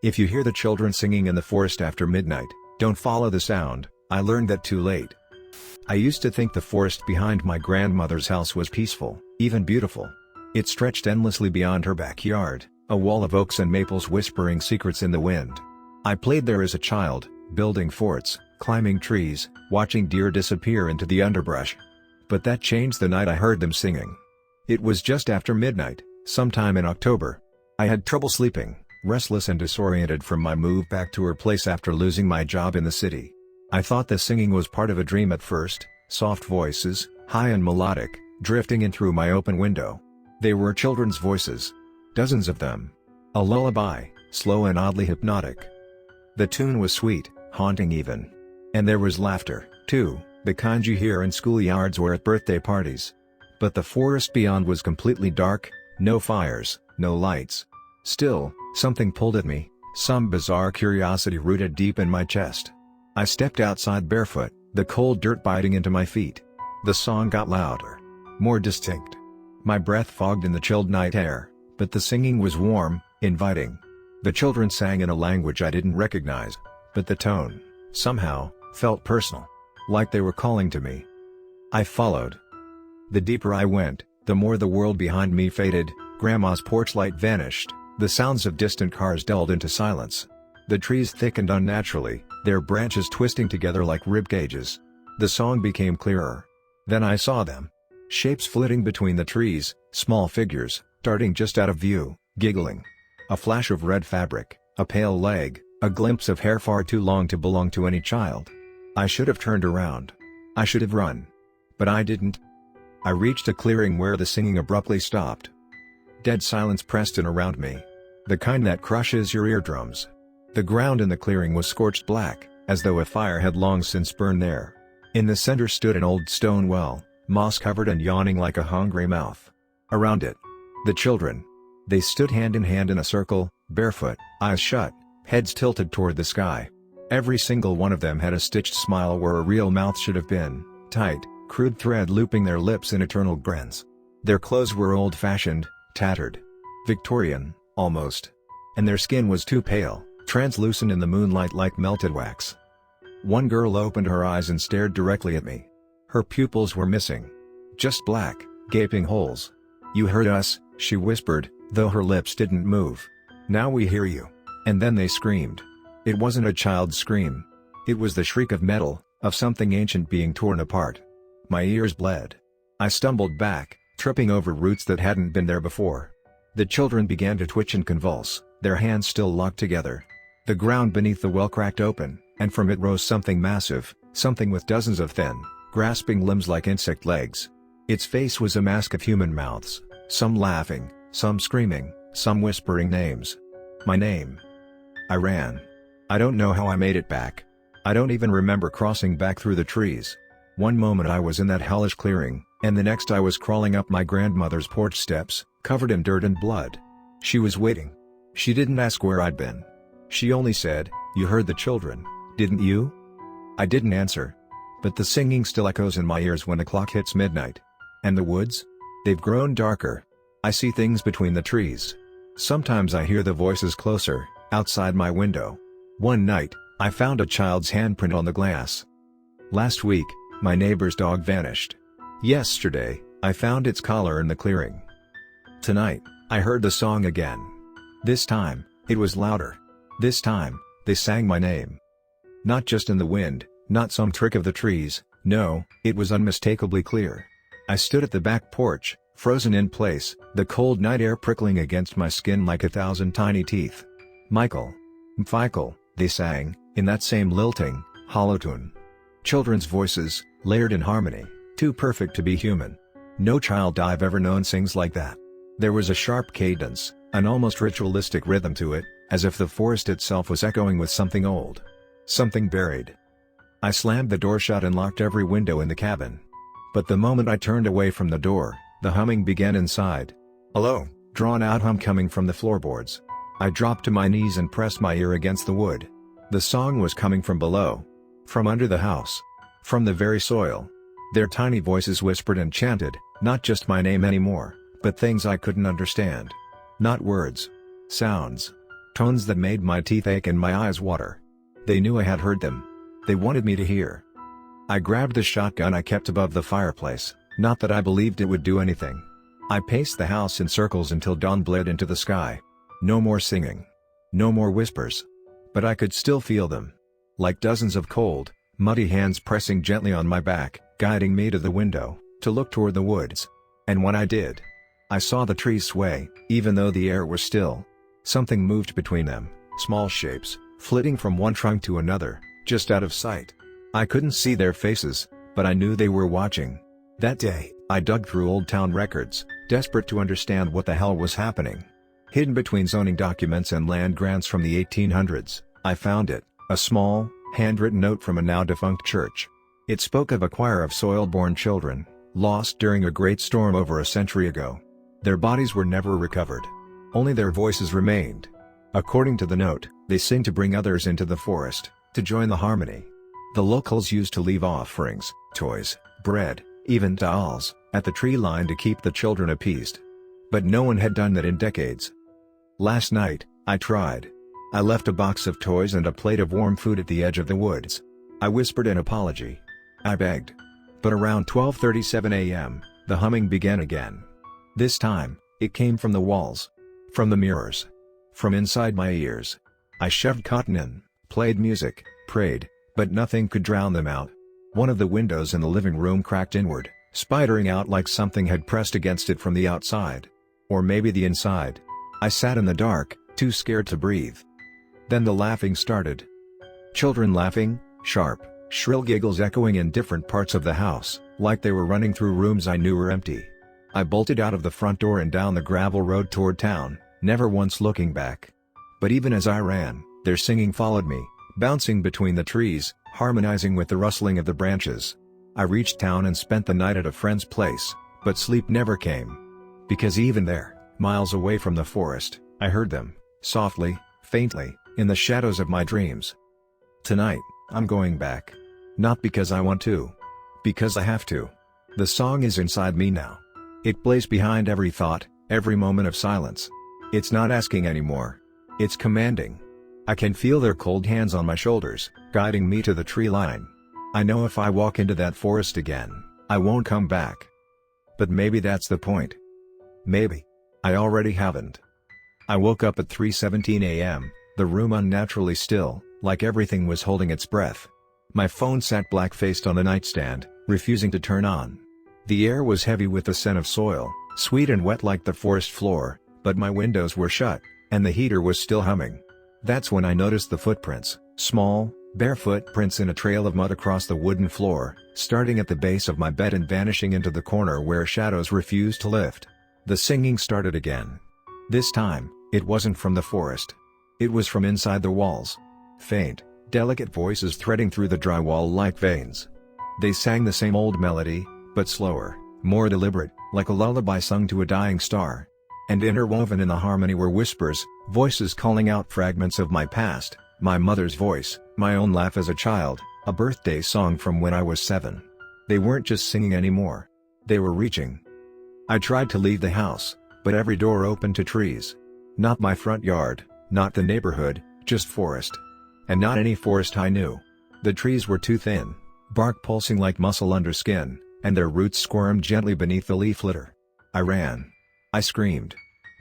If you hear the children singing in the forest after midnight, don't follow the sound. I learned that too late. I used to think the forest behind my grandmother's house was peaceful, even beautiful. It stretched endlessly beyond her backyard, a wall of oaks and maples whispering secrets in the wind. I played there as a child, building forts, climbing trees, watching deer disappear into the underbrush. But that changed the night I heard them singing. It was just after midnight, sometime in October. I had trouble sleeping, restless and disoriented from my move back to her place after losing my job in the city. I thought the singing was part of a dream at first, soft voices, high and melodic, drifting in through my open window. They were children's voices. Dozens of them. A lullaby, slow and oddly hypnotic. The tune was sweet, haunting even. And there was laughter, too, the kind you hear in schoolyards or at birthday parties. But the forest beyond was completely dark, no fires, no lights. Still, something pulled at me, some bizarre curiosity rooted deep in my chest. I stepped outside barefoot, the cold dirt biting into my feet. The song got louder. More distinct. My breath fogged in the chilled night air, but the singing was warm, inviting. The children sang in a language I didn't recognize, but the tone, somehow, felt personal. Like they were calling to me. I followed. The deeper I went, the more the world behind me faded, Grandma's porch light vanished, the sounds of distant cars dulled into silence. The trees thickened unnaturally, their branches twisting together like rib cages. The song became clearer. Then I saw them. Shapes flitting between the trees, small figures, darting just out of view, giggling. A flash of red fabric, a pale leg, a glimpse of hair far too long to belong to any child. I should have turned around. I should have run. But I didn't. I reached a clearing where the singing abruptly stopped. Dead silence pressed in around me. The kind that crushes your eardrums. The ground in the clearing was scorched black, as though a fire had long since burned there. In the center stood an old stone well, moss-covered and yawning like a hungry mouth. Around it, the children. They stood hand in hand in a circle, barefoot, eyes shut, heads tilted toward the sky. Every single one of them had a stitched smile where a real mouth should have been, tight, crude thread looping their lips in eternal grins. Their clothes were old-fashioned, tattered. Victorian, almost. And their skin was too pale, translucent in the moonlight like melted wax. One girl opened her eyes and stared directly at me. Her pupils were missing. Just black, gaping holes. "You heard us," she whispered, though her lips didn't move. "Now we hear you." And then they screamed. It wasn't a child's scream. It was the shriek of metal, of something ancient being torn apart. My ears bled. I stumbled back, tripping over roots that hadn't been there before. The children began to twitch and convulse, their hands still locked together. The ground beneath the well cracked open, and from it rose something massive, something with dozens of thin, grasping limbs like insect legs. Its face was a mask of human mouths, some laughing, some screaming, some whispering names. My name. I ran. I don't know how I made it back. I don't even remember crossing back through the trees. One moment I was in that hellish clearing, and the next I was crawling up my grandmother's porch steps, covered in dirt and blood. She was waiting. She didn't ask where I'd been. She only said, "You heard the children, didn't you?" I didn't answer. But the singing still echoes in my ears when the clock hits midnight. And the woods? They've grown darker. I see things between the trees. Sometimes I hear the voices closer, outside my window. One night, I found a child's handprint on the glass. Last week, my neighbor's dog vanished. Yesterday, I found its collar in the clearing. Tonight, I heard the song again. This time, it was louder. This time, they sang my name. Not just in the wind, not some trick of the trees, no, it was unmistakably clear. I stood at the back porch, frozen in place, the cold night air prickling against my skin like 1,000 tiny teeth. "Michael. Michael," they sang, in that same lilting, hollow tune. Children's voices, layered in harmony, too perfect to be human. No child I've ever known sings like that. There was a sharp cadence, an almost ritualistic rhythm to it, as if the forest itself was echoing with something old. Something buried. I slammed the door shut and locked every window in the cabin. But the moment I turned away from the door, the humming began inside. A low, drawn-out hum coming from the floorboards. I dropped to my knees and pressed my ear against the wood. The song was coming from below. From under the house. From the very soil. Their tiny voices whispered and chanted, not just my name anymore, but things I couldn't understand. Not words. Sounds. tones that made my teeth ache and my eyes water. They knew I had heard them. They wanted me to hear. I grabbed the shotgun I kept above the fireplace, not that I believed it would do anything. I paced the house in circles until dawn bled into the sky. No more singing. No more whispers. But I could still feel them. Like dozens of cold, muddy hands pressing gently on my back, guiding me to the window, to look toward the woods. And when I did, I saw the trees sway, even though the air was still. Something moved between them, small shapes, flitting from one trunk to another, just out of sight. I couldn't see their faces, but I knew they were watching. That day, I dug through old town records, desperate to understand what the hell was happening. Hidden between zoning documents and land grants from the 1800s, I found it, a small, handwritten note from a now-defunct church. It spoke of a choir of soil-born children, lost during a great storm over a century ago. Their bodies were never recovered. Only their voices remained. According to the note, they sing to bring others into the forest, to join the harmony. The locals used to leave offerings, toys, bread, even dolls, at the tree line to keep the children appeased. But no one had done that in decades. Last night, I tried. I left a box of toys and a plate of warm food at the edge of the woods. I whispered an apology. I begged. But around 12:37 a.m., the humming began again. This time, it came from the walls. From the mirrors. From inside my ears. I shoved cotton in, played music, prayed, but nothing could drown them out. One of the windows in the living room cracked inward, spidering out like something had pressed against it from the outside. Or maybe the inside. I sat in the dark, too scared to breathe. Then the laughing started. Children laughing, sharp, shrill giggles echoing in different parts of the house, like they were running through rooms I knew were empty. I bolted out of the front door and down the gravel road toward town, never once looking back. But even as I ran, their singing followed me, bouncing between the trees, harmonizing with the rustling of the branches. I reached town and spent the night at a friend's place, but sleep never came. Because even there, miles away from the forest, I heard them, softly, faintly, in the shadows of my dreams. Tonight, I'm going back. Not because I want to. Because I have to. The song is inside me now. It plays behind every thought, every moment of silence. It's not asking anymore. It's commanding. I can feel their cold hands on my shoulders, guiding me to the tree line. I know if I walk into that forest again, I won't come back. But maybe that's the point. Maybe. I already haven't. I woke up at 3:17 a.m., the room unnaturally still, like everything was holding its breath. My phone sat black-faced on the nightstand, refusing to turn on. The air was heavy with the scent of soil, sweet and wet like the forest floor, but my windows were shut, and the heater was still humming. That's when I noticed the footprints, small, bare footprints in a trail of mud across the wooden floor, starting at the base of my bed and vanishing into the corner where shadows refused to lift. The singing started again. This time, it wasn't from the forest. It was from inside the walls. Faint, delicate voices threading through the drywall like veins. They sang the same old melody, but slower, more deliberate, like a lullaby sung to a dying star. And interwoven in the harmony were whispers, voices calling out fragments of my past, my mother's voice, my own laugh as a child, a birthday song from when I was 7. They weren't just singing anymore. They were reaching. I tried to leave the house, but every door opened to trees. Not my front yard, not the neighborhood, just forest. And not any forest I knew. The trees were too thin, bark pulsing like muscle under skin, and their roots squirmed gently beneath the leaf litter. I ran. I screamed.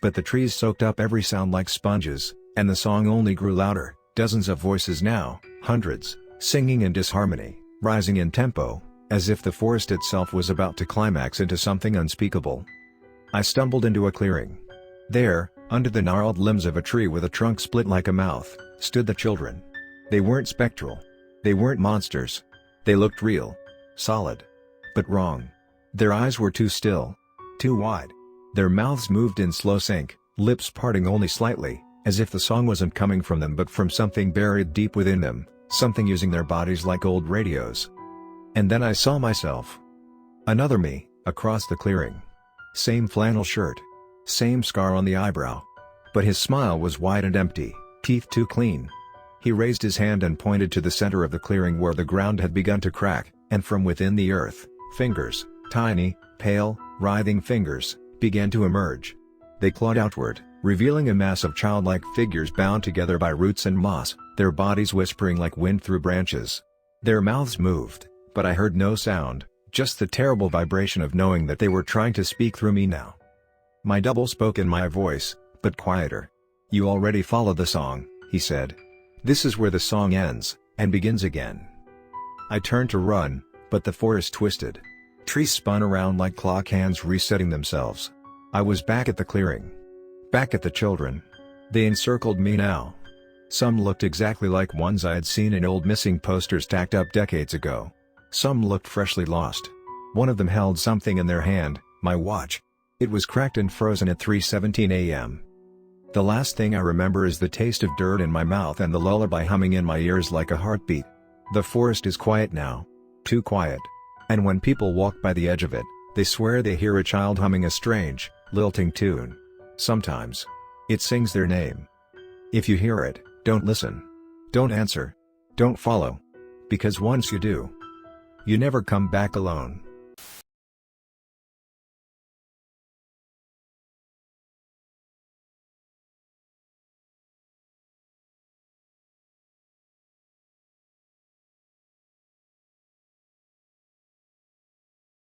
But the trees soaked up every sound like sponges, and the song only grew louder, dozens of voices now, hundreds, singing in disharmony, rising in tempo, as if the forest itself was about to climax into something unspeakable. I stumbled into a clearing. There, under the gnarled limbs of a tree with a trunk split like a mouth, stood the children. They weren't spectral. They weren't monsters. They looked real. Solid. But wrong. Their eyes were too still. Too wide. Their mouths moved in slow sync, lips parting only slightly, as if the song wasn't coming from them but from something buried deep within them, something using their bodies like old radios. And then I saw myself. Another me, across the clearing. Same flannel shirt. Same scar on the eyebrow. But his smile was wide and empty, teeth too clean. He raised his hand and pointed to the center of the clearing where the ground had begun to crack, and from within the earth, fingers, tiny, pale, writhing fingers, began to emerge. They clawed outward, revealing a mass of childlike figures bound together by roots and moss, their bodies whispering like wind through branches. Their mouths moved, but I heard no sound, just the terrible vibration of knowing that they were trying to speak through me now. My double spoke in my voice, but quieter. "You already follow the song," he said. "This is where the song ends, and begins again." I turned to run, but the forest twisted. Trees spun around like clock hands resetting themselves. I was back at the clearing. Back at the children. They encircled me now. Some looked exactly like ones I had seen in old missing posters tacked up decades ago. Some looked freshly lost. One of them held something in their hand, my watch. It was cracked and frozen at 3:17 a.m. The last thing I remember is the taste of dirt in my mouth and the lullaby humming in my ears like a heartbeat. The forest is quiet now. Too quiet. And when people walk by the edge of it, they swear they hear a child humming a strange, lilting tune. Sometimes. It sings their name. If you hear it, don't listen. Don't answer. Don't follow. Because once you do, you never come back alone.